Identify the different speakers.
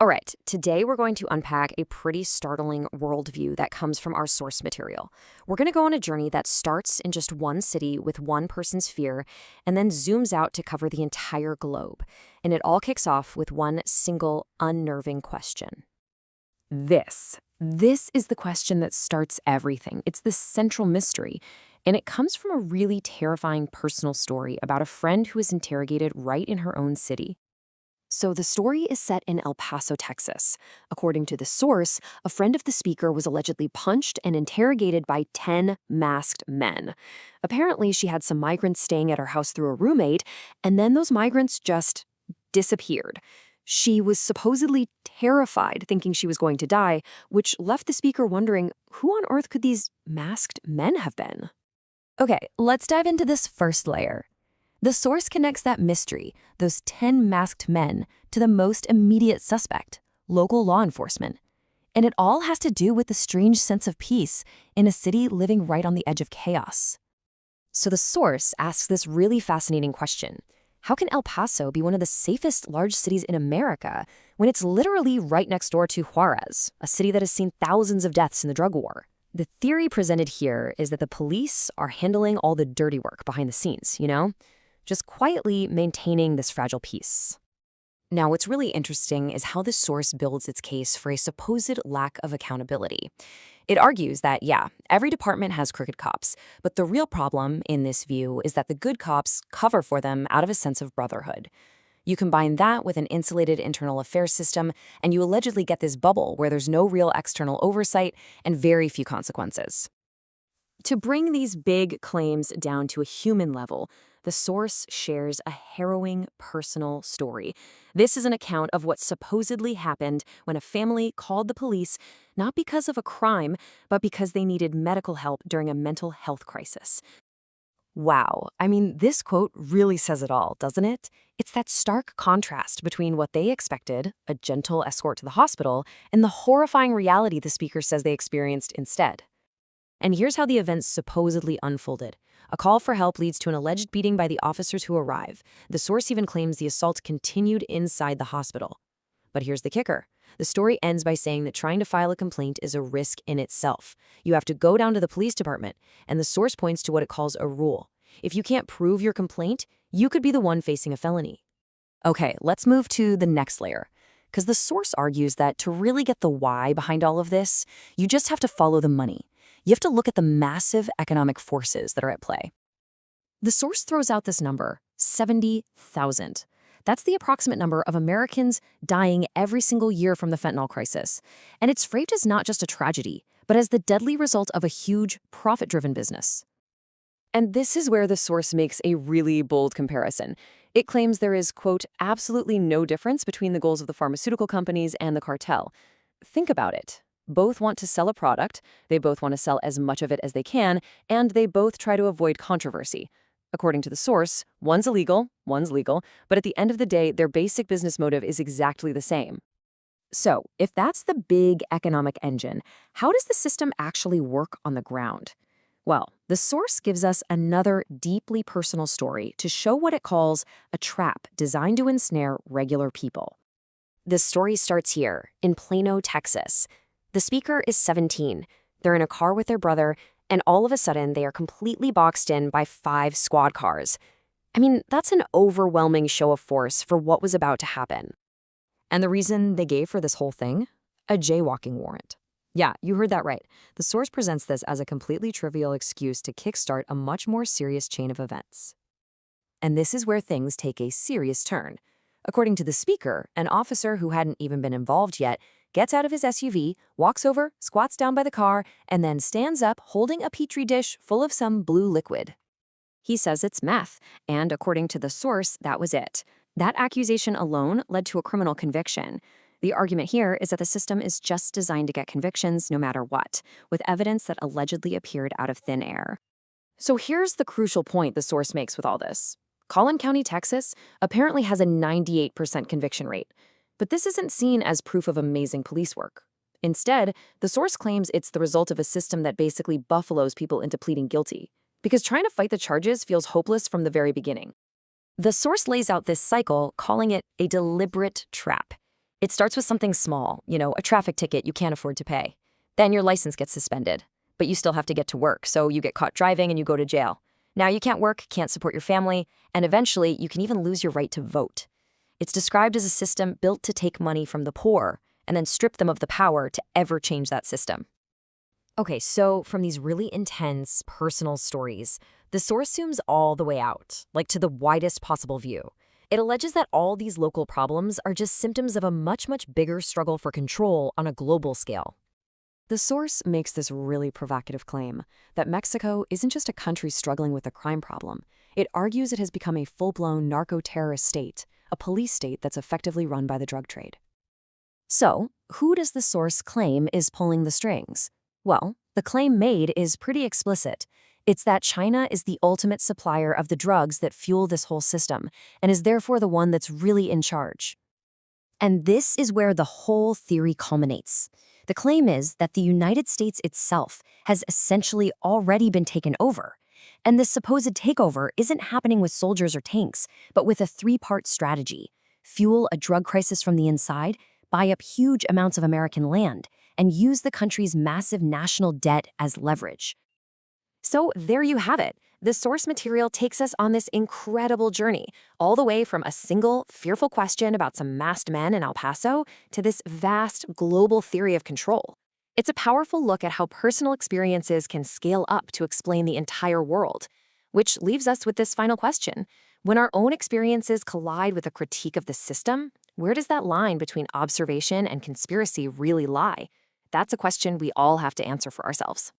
Speaker 1: All right, today we're going to unpack a pretty startling worldview that comes from our source material. We're going to go on a journey that starts in just one city with one person's fear and then zooms out to cover the entire globe. And it all kicks off with one single unnerving question. This is the question that starts everything. It's the central mystery. And it comes from a really terrifying personal story about a friend who was interrogated right in her own city. So the story is set in El Paso, Texas. According to the source, a friend of the speaker was allegedly punched and interrogated by 10 masked men. Apparently, she had some migrants staying at her house through a roommate, and then those migrants just disappeared. She was supposedly terrified, thinking she was going to die, which left the speaker wondering, who on earth could these masked men have been? Okay, let's dive into this first layer. The source connects that mystery, those 10 masked men, to the most immediate suspect, local law enforcement. And it all has to do with the strange sense of peace in a city living right on the edge of chaos. So the source asks this really fascinating question. How can El Paso be one of the safest large cities in America when it's literally right next door to Juarez, a city that has seen thousands of deaths in the drug war? The theory presented here is that the police are handling all the dirty work behind the scenes, just quietly maintaining this fragile peace. Now, what's really interesting is how the source builds its case for a supposed lack of accountability. It argues that, yeah, every department has crooked cops, but the real problem in this view is that the good cops cover for them out of a sense of brotherhood. You combine that with an insulated internal affairs system, and you allegedly get this bubble where there's no real external oversight and very few consequences. To bring these big claims down to a human level, the source shares a harrowing personal story. This is an account of what supposedly happened when a family called the police not because of a crime, but because they needed medical help during a mental health crisis. Wow, this quote really says it all, doesn't it? It's that stark contrast between what they expected, a gentle escort to the hospital, and the horrifying reality the speaker says they experienced instead. And here's how the events supposedly unfolded. A call for help leads to an alleged beating by the officers who arrive. The source even claims the assault continued inside the hospital. But here's the kicker. The story ends by saying that trying to file a complaint is a risk in itself. You have to go down to the police department, and the source points to what it calls a rule. If you can't prove your complaint, you could be the one facing a felony. Okay, let's move to the next layer. Because the source argues that to really get the why behind all of this, you just have to follow the money. You have to look at the massive economic forces that are at play. The source throws out this number, 70,000. That's the approximate number of Americans dying every single year from the fentanyl crisis. And it's framed as not just a tragedy, but as the deadly result of a huge, profit-driven business. And this is where the source makes a really bold comparison. It claims there is, quote, absolutely no difference between the goals of the pharmaceutical companies and the cartel. Think about it. Both want to sell a product, they both want to sell as much of it as they can, and they both try to avoid controversy. According to the source, one's illegal, one's legal, but at the end of the day, their basic business motive is exactly the same. So, if that's the big economic engine, how does the system actually work on the ground? Well, the source gives us another deeply personal story to show what it calls a trap designed to ensnare regular people. The story starts here, in Plano, Texas. The speaker is 17. They're in a car with their brother, and all of a sudden they are completely boxed in by 5 squad cars. That's an overwhelming show of force for what was about to happen. And the reason they gave for this whole thing? A jaywalking warrant. Yeah, you heard that right. The source presents this as a completely trivial excuse to kickstart a much more serious chain of events. And this is where things take a serious turn. According to the speaker, an officer who hadn't even been involved yet gets out of his SUV, walks over, squats down by the car, and then stands up holding a petri dish full of some blue liquid. He says it's meth, and according to the source, that was it. That accusation alone led to a criminal conviction. The argument here is that the system is just designed to get convictions no matter what, with evidence that allegedly appeared out of thin air. So here's the crucial point the source makes with all this. Collin County, Texas, apparently has a 98% conviction rate. But this isn't seen as proof of amazing police work. Instead, the source claims it's the result of a system that basically buffaloes people into pleading guilty, because trying to fight the charges feels hopeless from the very beginning. The source lays out this cycle, calling it a deliberate trap. It starts with something small, a traffic ticket you can't afford to pay. Then your license gets suspended, but you still have to get to work, so you get caught driving and you go to jail. Now you can't work, can't support your family, and eventually you can even lose your right to vote. It's described as a system built to take money from the poor and then strip them of the power to ever change that system. Okay, so from these really intense personal stories, the source zooms all the way out, like to the widest possible view. It alleges that all these local problems are just symptoms of a much, much bigger struggle for control on a global scale. The source makes this really provocative claim that Mexico isn't just a country struggling with a crime problem. It argues it has become a full-blown narco-terrorist state, a police state that's effectively run by the drug trade. So, who does the source claim is pulling the strings? Well, the claim made is pretty explicit. It's that China is the ultimate supplier of the drugs that fuel this whole system, and is therefore the one that's really in charge. And this is where the whole theory culminates. The claim is that the United States itself has essentially already been taken over. And this supposed takeover isn't happening with soldiers or tanks, but with a three-part strategy: fuel a drug crisis from the inside, buy up huge amounts of American land, and use the country's massive national debt as leverage. So there you have it. The source material takes us on this incredible journey, all the way from a single, fearful question about some masked men in El Paso to this vast, global theory of control. It's a powerful look at how personal experiences can scale up to explain the entire world, which leaves us with this final question. When our own experiences collide with a critique of the system, where does that line between observation and conspiracy really lie? That's a question we all have to answer for ourselves.